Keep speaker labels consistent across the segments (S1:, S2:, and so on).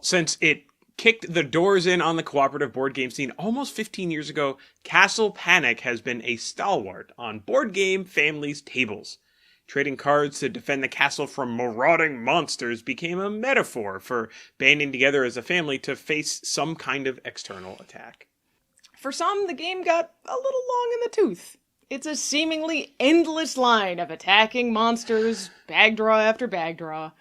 S1: Since it kicked the doors in on the cooperative board game scene almost 15 years ago, Castle Panic has been a stalwart on board game families' tables. Trading cards to defend the castle from marauding monsters became a metaphor for banding together as a family to face some kind of external attack.
S2: For some, the game got a little long in the tooth. It's a seemingly endless line of attacking monsters, bag draw after bag draw.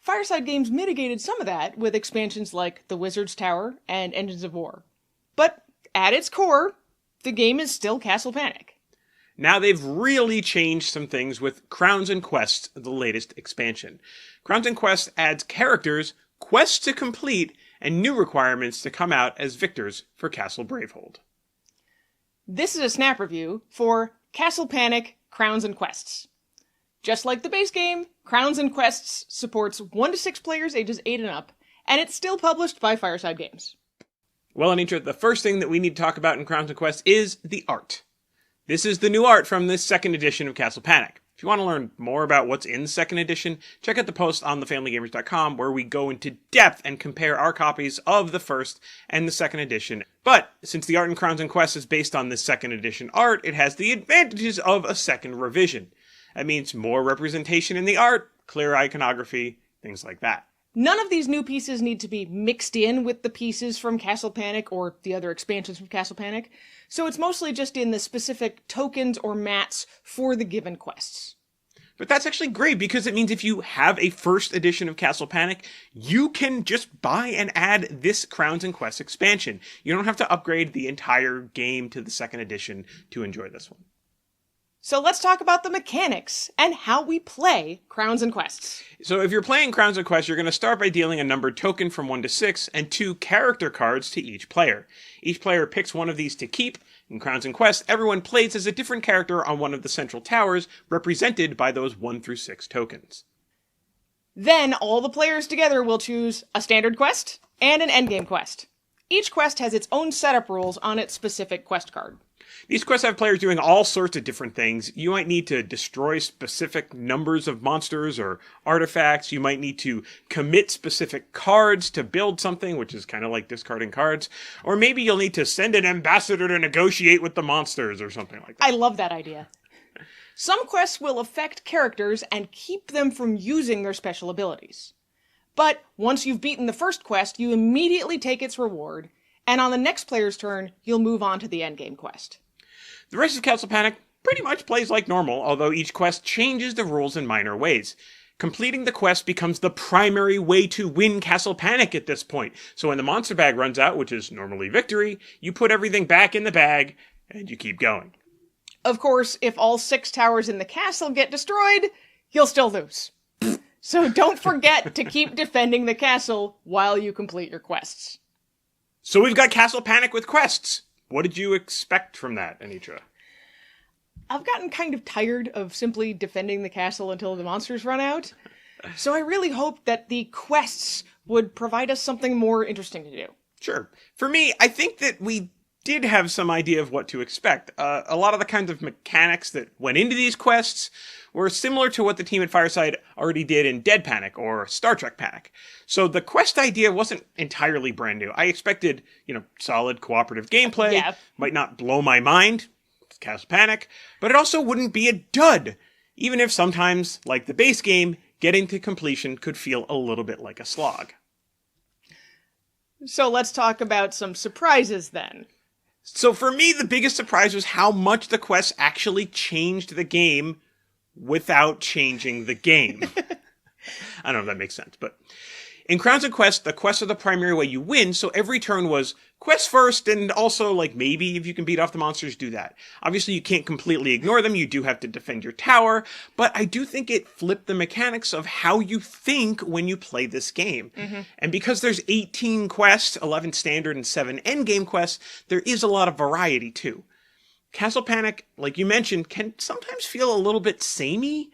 S2: Fireside Games mitigated some of that with expansions like The Wizard's Tower and Engines of War. But at its core, the game is still Castle Panic.
S1: Now they've really changed some things with Crowns and Quests, the latest expansion. Crowns and Quests adds characters, quests to complete, and new requirements to come out as victors for Castle Bravehold.
S2: This is a snap review for Castle Panic Crowns and Quests. Just like the base game, Crowns and Quests supports 1 to 6 players ages 8 and up, and it's still published by Fireside Games.
S1: Well, Anitra, the first thing that we need to talk about in Crowns and Quests is the art. This is the new art from this second edition of Castle Panic. If you want to learn more about what's in the second edition, check out the post on thefamilygamers.com where we go into depth and compare our copies of the first and the second edition. But since the art in Crowns and Quests is based on this second edition art, it has the advantages of a second revision. That means more representation in the art, clear iconography, things like that.
S2: None of these new pieces need to be mixed in with the pieces from Castle Panic or the other expansions from Castle Panic, so it's mostly just in the specific tokens or mats for the given quests.
S1: But that's actually great because it means if you have a first edition of Castle Panic, you can just buy and add this Crowns and Quests expansion. You don't have to upgrade the entire game to the second edition to enjoy this one.
S2: So let's talk about the mechanics and how we play Crowns and Quests.
S1: So if you're playing Crowns and Quests, you're going to start by dealing a numbered token from 1 to 6 and 2 character cards to each player. Each player picks one of these to keep. In Crowns and Quests, everyone plays as a different character on one of the central towers, represented by those 1 through 6 tokens.
S2: Then all the players together will choose a standard quest and an endgame quest. Each quest has its own setup rules on its specific quest card.
S1: These quests have players doing all sorts of different things. You might need to destroy specific numbers of monsters or artifacts. You might need to commit specific cards to build something, which is kind of like discarding cards. Or maybe you'll need to send an ambassador to negotiate with the monsters or something like that.
S2: I love that idea. Some quests will affect characters and keep them from using their special abilities. But once you've beaten the first quest, you immediately take its reward, and on the next player's turn, you'll move on to the endgame quest.
S1: The rest of Castle Panic pretty much plays like normal, although each quest changes the rules in minor ways. Completing the quest becomes the primary way to win Castle Panic at this point. So when the monster bag runs out, which is normally victory, you put everything back in the bag, and you keep going.
S2: Of course, if all 6 towers in the castle get destroyed, you'll still lose. So don't forget to keep defending the castle while you complete your quests.
S1: So we've got Castle Panic with quests. What did you expect from that, Anitra?
S2: I've gotten kind of tired of simply defending the castle until the monsters run out. So I really hoped that the quests would provide us something more interesting to do.
S1: Sure. For me, I think that we did have some idea of what to expect. A lot of the kinds of mechanics that went into these quests were similar to what the team at Fireside already did in Dead Panic or Star Trek Panic. So the quest idea wasn't entirely brand new. I expected, solid cooperative gameplay.
S2: Yeah.
S1: Might not blow my mind. It's Castle Panic. But it also wouldn't be a dud. Even if sometimes, like the base game, getting to completion could feel a little bit like a slog.
S2: So let's talk about some surprises then.
S1: So for me, the biggest surprise was how much the quests actually changed the game without changing the game. I don't know if that makes sense, but in Crowns and Quests, the quests are the primary way you win, so every turn was quest first, and also, maybe if you can beat off the monsters, do that. Obviously, you can't completely ignore them, you do have to defend your tower, but I do think it flipped the mechanics of how you think when you play this game. Mm-hmm. And because there's 18 quests, 11 standard and 7 endgame quests, there is a lot of variety, too. Castle Panic, like you mentioned, can sometimes feel a little bit samey.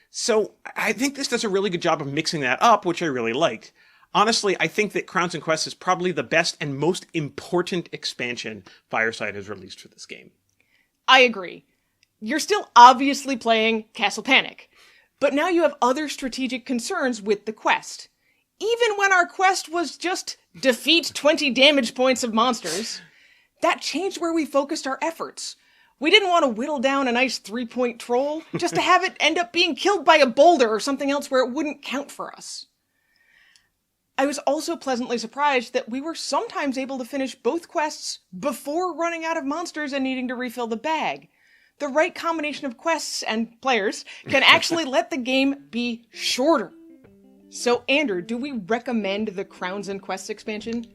S1: So I think this does a really good job of mixing that up, which I really liked. Honestly, I think that Crowns and Quests is probably the best and most important expansion Fireside has released for this game.
S2: I agree. You're still obviously playing Castle Panic, but now you have other strategic concerns with the quest. even when our quest was just defeat 20 damage points of monsters, that changed where we focused our efforts. We didn't want to whittle down a nice 3-point troll just to have it end up being killed by a boulder or something else where it wouldn't count for us. I was also pleasantly surprised that we were sometimes able to finish both quests before running out of monsters and needing to refill the bag. The right combination of quests and players can actually let the game be shorter. So, Andrew, do we recommend the Crowns and Quests expansion?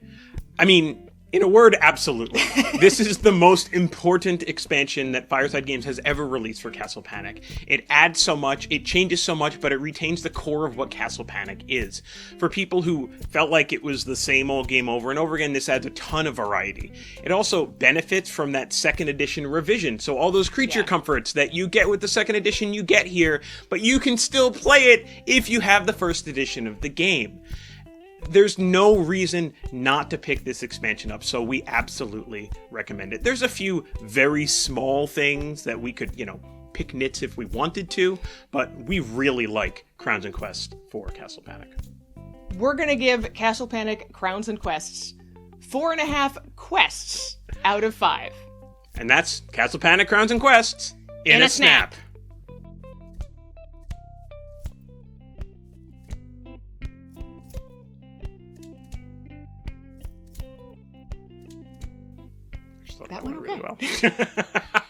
S1: I mean, in a word, absolutely. This is the most important expansion that Fireside Games has ever released for Castle Panic. It adds so much, it changes so much, but it retains the core of what Castle Panic is. For people who felt like it was the same old game over and over again, this adds a ton of variety. It also benefits from that second edition revision, so all those creature comforts that you get with the second edition you get here, but you can still play it if you have the first edition of the game. There's no reason not to pick this expansion up, so we absolutely recommend it. There's a few very small things that we could, pick nits if we wanted to, but we really like Crowns and Quests for Castle Panic.
S2: We're going to give Castle Panic Crowns and Quests 4.5 quests out of 5.
S1: And that's Castle Panic Crowns and Quests in a snap.
S2: That went okay.
S1: Really well.